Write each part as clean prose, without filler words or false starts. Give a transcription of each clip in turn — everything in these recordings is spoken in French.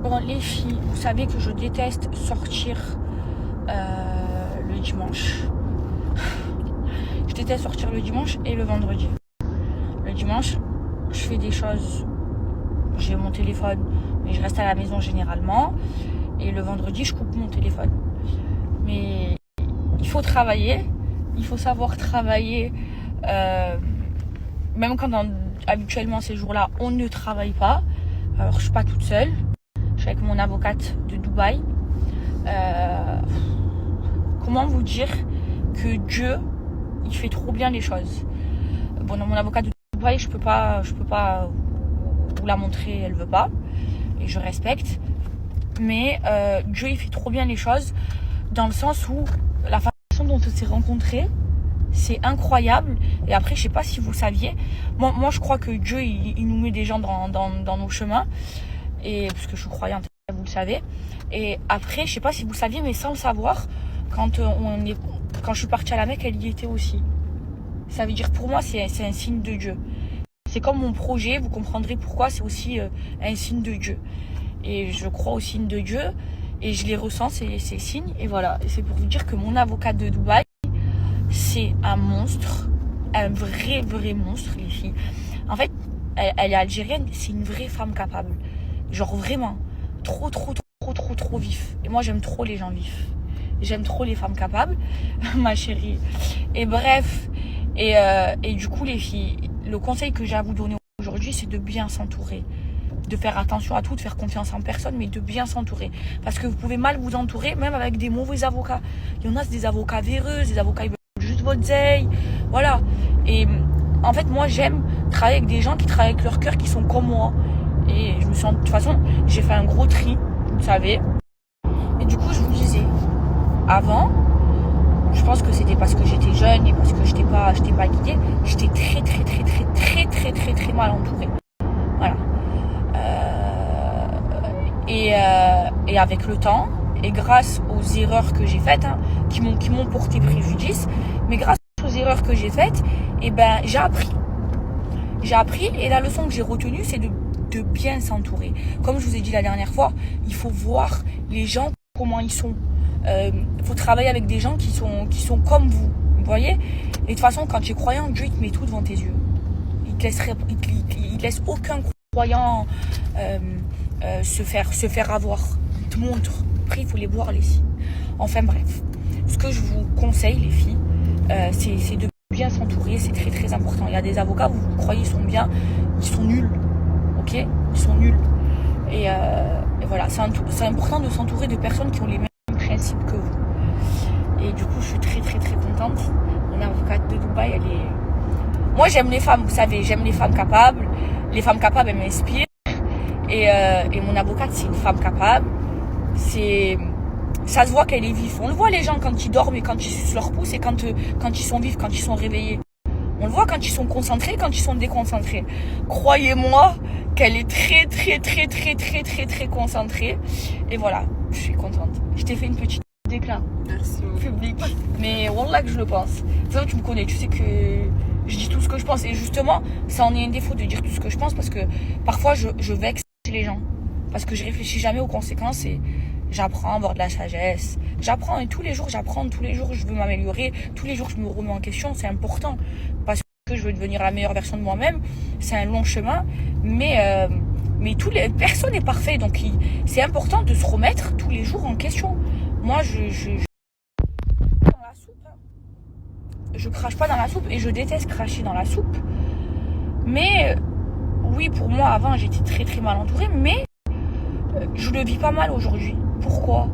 Bon, les filles, vous savez que je déteste sortir le dimanche. Je déteste sortir le dimanche et le vendredi. Le dimanche, je fais des choses. J'ai mon téléphone, mais je reste à la maison généralement. Et le vendredi, je coupe mon téléphone. Mais il faut travailler. Il faut savoir travailler. Même quand habituellement ces jours-là, on ne travaille pas. Alors, je suis pas toute seule. Je suis avec mon avocate de Dubaï. Comment vous dire que Dieu, il fait trop bien les choses. Bon, mon avocate de Dubaï, je peux pas vous la montrer, elle veut pas. Et je respecte. Mais Dieu, il fait trop bien les choses dans le sens où la façon dont on s'est rencontrés, c'est incroyable. Et après, je sais pas si vous saviez, moi je crois que Dieu, il nous met des gens dans nos chemins. Et parce que je suis croyante, vous le savez. Et après, je sais pas si vous saviez, mais sans le savoir, quand je suis partie à la Mecque, elle y était aussi. Ça veut dire, pour moi, c'est un signe de Dieu. C'est comme mon projet, vous comprendrez pourquoi, c'est aussi un signe de Dieu. Et je crois au signe de Dieu, et je les ressens, ces signes. Et voilà, et c'est pour vous dire que mon avocate de Dubaï, c'est un monstre, un vrai monstre, les filles. En fait, elle est algérienne, c'est une vraie femme capable. Genre vraiment, trop vif. Et moi, j'aime trop les gens vifs. J'aime trop les femmes capables, ma chérie. Et bref, et du coup, les filles, le conseil que j'ai à vous donner aujourd'hui, c'est de bien s'entourer. De faire attention à tout, de faire confiance en personne, mais de bien s'entourer. Parce que vous pouvez mal vous entourer, même avec des mauvais avocats. Il y en a, c'est des avocats véreux, des avocats qui veulent juste votre zeille. Voilà. Et en fait, moi, j'aime travailler avec des gens qui travaillent avec leur cœur, qui sont comme moi. Et je me sens, de toute façon, j'ai fait un gros tri, vous le savez. Et du coup, je vous disais, avant, je pense que c'était parce que j'étais jeune et parce que je n'étais pas guidée, j'étais très mal entourée. Voilà. Et avec le temps, et grâce aux erreurs que j'ai faites, qui m'ont porté préjudice, mais grâce aux erreurs que j'ai faites, et ben j'ai appris. J'ai appris, et la leçon que j'ai retenue, c'est de bien s'entourer. Comme je vous ai dit la dernière fois, il faut voir les gens comment ils sont. Il faut travailler avec des gens qui sont comme vous. Vous voyez? Et de toute façon, quand tu es croyant, Dieu il te met tout devant tes yeux. Il te laisse aucun croyant se faire avoir. Il te montre. Après, il faut les voir, les signes. Enfin bref, ce que je vous conseille, les filles, c'est de bien s'entourer. C'est très important. Il y a des avocats, vous croyez, ils sont bien, ils sont nuls. Ok? Ils sont nuls. Et voilà, c'est important de s'entourer de personnes qui ont les mêmes principes que vous. Et du coup, je suis très contente. Mon avocate de Dubaï, elle est... Moi, j'aime les femmes, vous savez, j'aime les femmes capables. Les femmes capables, elles m'inspirent. Et mon avocate, c'est une femme capable. Ça se voit qu'elle est vive. On le voit, les gens, quand ils dorment et quand ils sucent leur pouce et quand ils sont vifs, quand ils sont réveillés. On le voit quand ils sont concentrés, quand ils sont déconcentrés. Croyez-moi qu'elle est très concentrée. Et voilà, je suis contente. Je t'ai fait une petite déclat. Merci. Public. Mais wallah que je le pense. Toi, tu me connais, tu sais que je dis tout ce que je pense. Et justement, ça en est un défaut de dire tout ce que je pense parce que parfois je vexe les gens. Parce que je réfléchis jamais aux conséquences et j'apprends à avoir de la sagesse. J'apprends et tous les jours, je veux m'améliorer. Tous les jours, je me remets en question. C'est important parce que je veux devenir la meilleure version de moi-même. C'est un long chemin. Mais personne n'est parfait. Donc, c'est important de se remettre tous les jours en question. Moi, dans la soupe. Je crache pas dans la soupe et je déteste cracher dans la soupe. Mais oui, pour moi, avant, j'étais très mal entourée. Mais je le vis pas mal aujourd'hui. Pourquoi?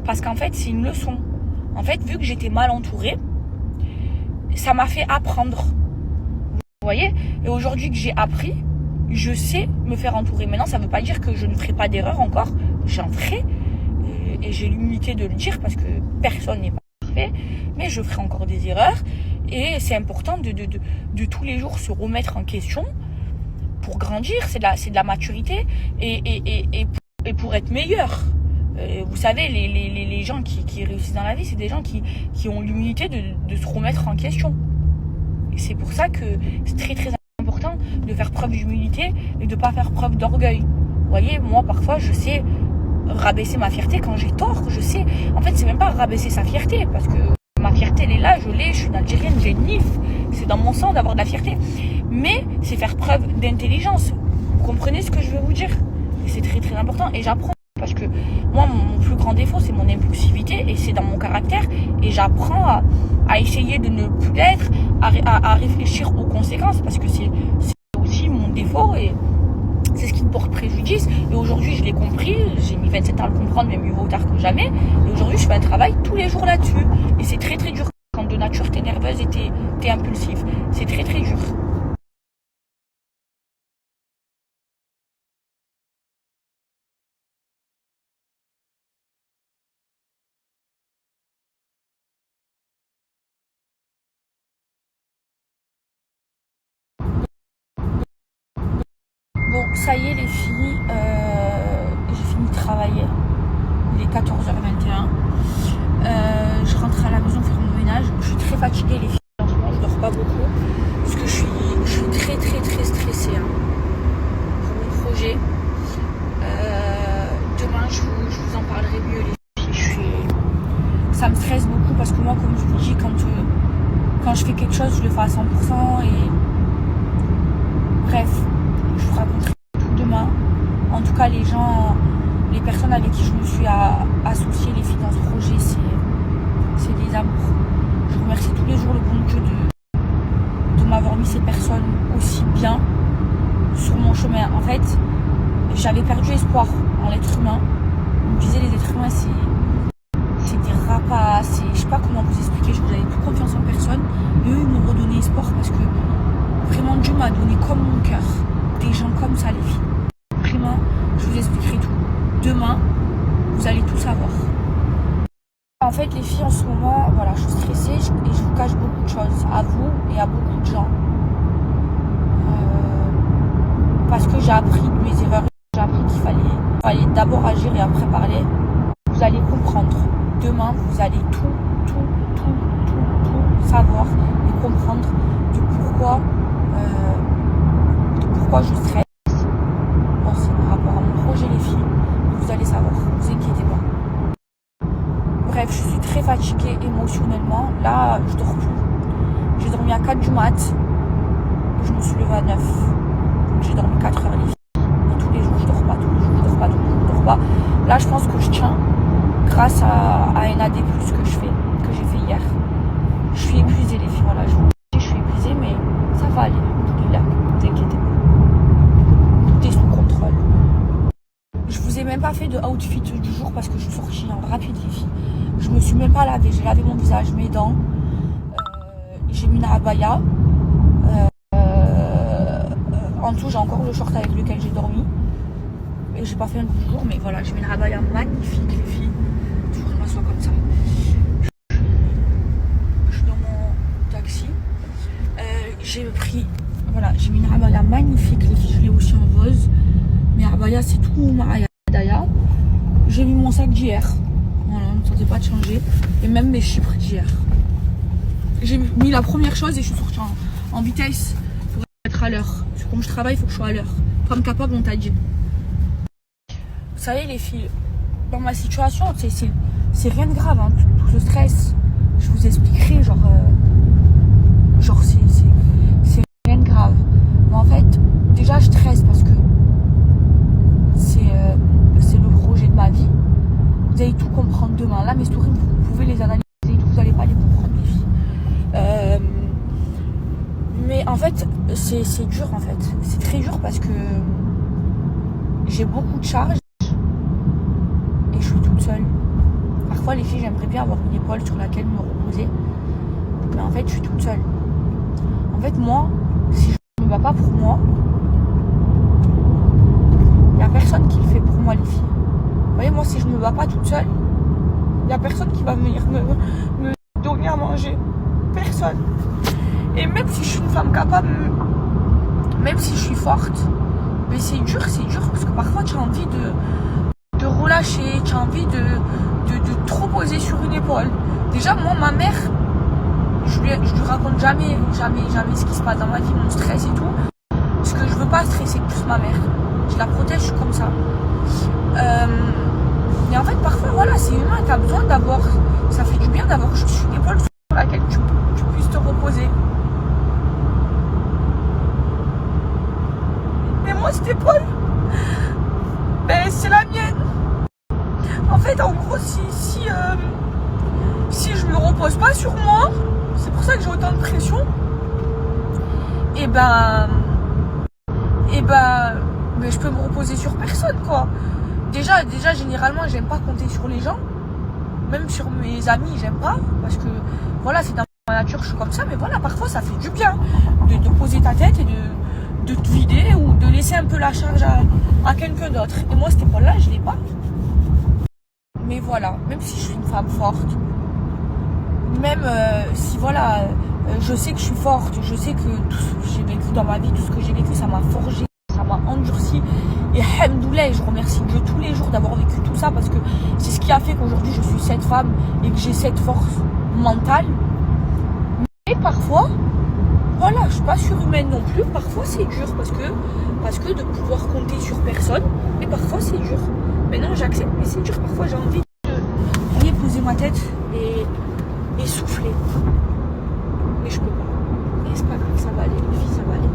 Parce qu'en fait, c'est une leçon. En fait, vu que j'étais mal entourée, ça m'a fait apprendre. Vous voyez? Et aujourd'hui que j'ai appris, je sais me faire entourer. Maintenant, ça ne veut pas dire que je ne ferai pas d'erreur encore. J'en ferai. Et j'ai l'humilité de le dire parce que personne n'est parfait. Mais je ferai encore des erreurs. Et c'est important de tous les jours se remettre en question pour grandir. C'est de la maturité. Et pour être meilleur. Vous savez, les gens qui réussissent dans la vie, c'est des gens qui ont l'humilité de se remettre en question. Et c'est pour ça que c'est très important de faire preuve d'humilité et de ne pas faire preuve d'orgueil. Vous voyez, moi, parfois, je sais rabaisser ma fierté quand j'ai tort, je sais. En fait, c'est même pas rabaisser sa fierté, parce que ma fierté, elle est là, je l'ai, je suis une Algérienne, j'ai une NIF. C'est dans mon sang d'avoir de la fierté. Mais c'est faire preuve d'intelligence. Vous comprenez ce que je veux vous dire? Et c'est très très important. Et j'apprends. Parce que moi, mon plus grand défaut, c'est mon impulsivité. Et c'est dans mon caractère. Et j'apprends à essayer de ne plus l'être, à réfléchir aux conséquences. Parce que c'est aussi mon défaut. Et c'est ce qui me porte préjudice. Et aujourd'hui, je l'ai compris. J'ai mis 27 ans à le comprendre, mais mieux vaut tard que jamais. Et aujourd'hui, je fais un travail tous les jours là-dessus. Et c'est très très dur. Quand de nature, t'es nerveuse et t'es impulsive. C'est très très dur. Bon, ça y est les filles, j'ai fini de travailler. Il est 14h21. Je rentre à la maison faire mon ménage. Je suis très fatiguée les filles en ce moment, je dors pas beaucoup. Parce que je suis très très très stressée pour mon projet. Demain je vous en parlerai mieux les filles. Ça me stresse beaucoup parce que moi, comme je vous dis, quand je fais quelque chose, je le fais à 100%. Et bref, je vous raconterai tout demain. En tout cas, les personnes avec qui je me suis associée, les filles dans ce projet, c'est des amours. Je remercie tous les jours le bon Dieu de m'avoir mis ces personnes aussi bien sur mon chemin. En fait, j'avais perdu espoir en l'être humain. On me disait les êtres humains, c'est des rapaces, je sais pas comment vous expliquer, je n'avais plus confiance en personne. Et eux, ils m'ont redonné espoir parce que vraiment Dieu m'a donné comme mon cœur des gens comme ça les filles. Vraiment, je vous expliquerai tout. Demain, vous allez tout savoir. En fait les filles en ce moment, voilà, je suis stressée et je vous cache beaucoup de choses à vous et à beaucoup de gens. Parce que j'ai appris de mes erreurs, j'ai appris qu'il fallait d'abord agir et après parler. Vous allez comprendre. Demain, vous allez tout savoir et comprendre de pourquoi je stresse. Bon, c'est par rapport à mon projet les filles. Vous allez savoir, ne vous inquiétez pas. Bref, je suis très fatiguée émotionnellement. Là, je dors plus. J'ai dormi à 4 du mat. Je me suis levée à 9. Donc j'ai dormi 4 heures les filles. Et tous les jours, je dors pas, je dors pas. Là, je pense que je tiens grâce à un AD+, que j'ai fait hier. Je suis épuisée les filles, voilà, je suis épuisée, mais ça va aller. Là, ne vous inquiétez pas. Tout est sous contrôle. Je vous ai même pas fait de outfit du jour parce que je suis sortie en rapide les filles. Je me suis même pas lavée, j'ai lavé mon visage, mes dents. J'ai mis une abaya. En dessous, j'ai encore le short avec lequel j'ai dormi. Et j'ai pas fait un coup du jour, mais voilà, j'ai mis une abaya magnifique les filles. Je m'assois comme ça. Je suis dans mon taxi. J'ai pris, voilà, j'ai mis une abaya magnifique les filles, je l'ai aussi en rose. Mais abaya c'est tout ma abaya. J'ai mis mon sac d'hier. Voilà, ne tentait pas de changer. Et même mes chypres d'hier. J'ai mis la première chose et je suis sortie en vitesse pour être à l'heure. Parce que comme je travaille, il faut que je sois à l'heure. Femme capable, on t'a dit. Vous savez les filles, dans ma situation, c'est rien de grave, hein, tout ce stress. Je vous expliquerai, genre c'est rien de grave. Mais en fait, déjà je stresse parce que c'est le projet de ma vie. Vous allez tout comprendre demain. Là, mes stories, vous pouvez les analyser, vous n'allez pas les comprendre les filles. Mais en fait, c'est dur en fait. C'est très dur parce que j'ai beaucoup de charges. Et je suis toute seule. Parfois les filles, j'aimerais bien avoir une épaule sur laquelle me reposer. Mais en fait, je suis toute seule. En fait, moi, si je ne me bats pas pour moi, il n'y a personne qui le fait pour moi les filles. Vous voyez, moi, si je ne me bats pas toute seule, il n'y a personne qui va venir me donner à manger. Personne. Et même si je suis une femme capable, même si je suis forte, mais c'est dur parce que parfois tu as envie de relâcher, tu as envie de trop poser sur une épaule. Déjà, moi, ma mère, je lui raconte jamais ce qui se passe dans ma vie, mon stress et tout. Parce que je veux pas stresser plus ma mère. Je la protège, je suis comme ça. c'est humain, t'as besoin d'avoir, ça fait du bien d'avoir juste une épaule sur laquelle tu puisses te reposer. Mais moi, cette épaule, ben, c'est la mienne. En fait, en gros, si je me repose pas sur moi, c'est pour ça que j'ai autant de pression, et ben, je peux me reposer sur personne, quoi. Déjà, généralement, j'aime pas compter sur les gens. Même sur mes amis, j'aime pas. Parce que, voilà, c'est dans ma nature, je suis comme ça. Mais voilà, parfois, ça fait du bien de poser ta tête et de te vider ou de laisser un peu la charge à quelqu'un d'autre. Et moi, cette épaule-là, je l'ai pas. Mais voilà, même si je suis une femme forte, même si, voilà, je sais que je suis forte, je sais que tout ce que j'ai vécu dans ma vie, tout ce que j'ai vécu, ça m'a forgé, ça m'a endurci. Et alhamdoulilah, je remercie Dieu tous les jours d'avoir vécu tout ça parce que c'est ce qui a fait qu'aujourd'hui je suis cette femme et que j'ai cette force mentale. Mais parfois, voilà, je suis pas surhumaine non plus. Parfois c'est dur parce que de pouvoir compter sur personne. Mais parfois c'est dur. Maintenant j'accepte, mais c'est dur. Parfois j'ai envie de poser ma tête et souffler. Mais je peux pas. Mais c'est pas grave, ça va aller, les filles, ça va aller.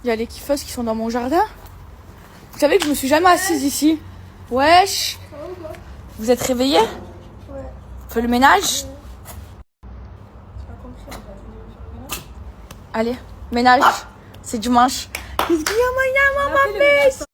Il y a les kiffeuses qui sont dans mon jardin. Vous savez que je me suis jamais assise ici. Wesh. Vous êtes réveillés? Ouais. Fais le ménage. Allez, ménage. C'est dimanche. Qu'est-ce qu'il y a, maman?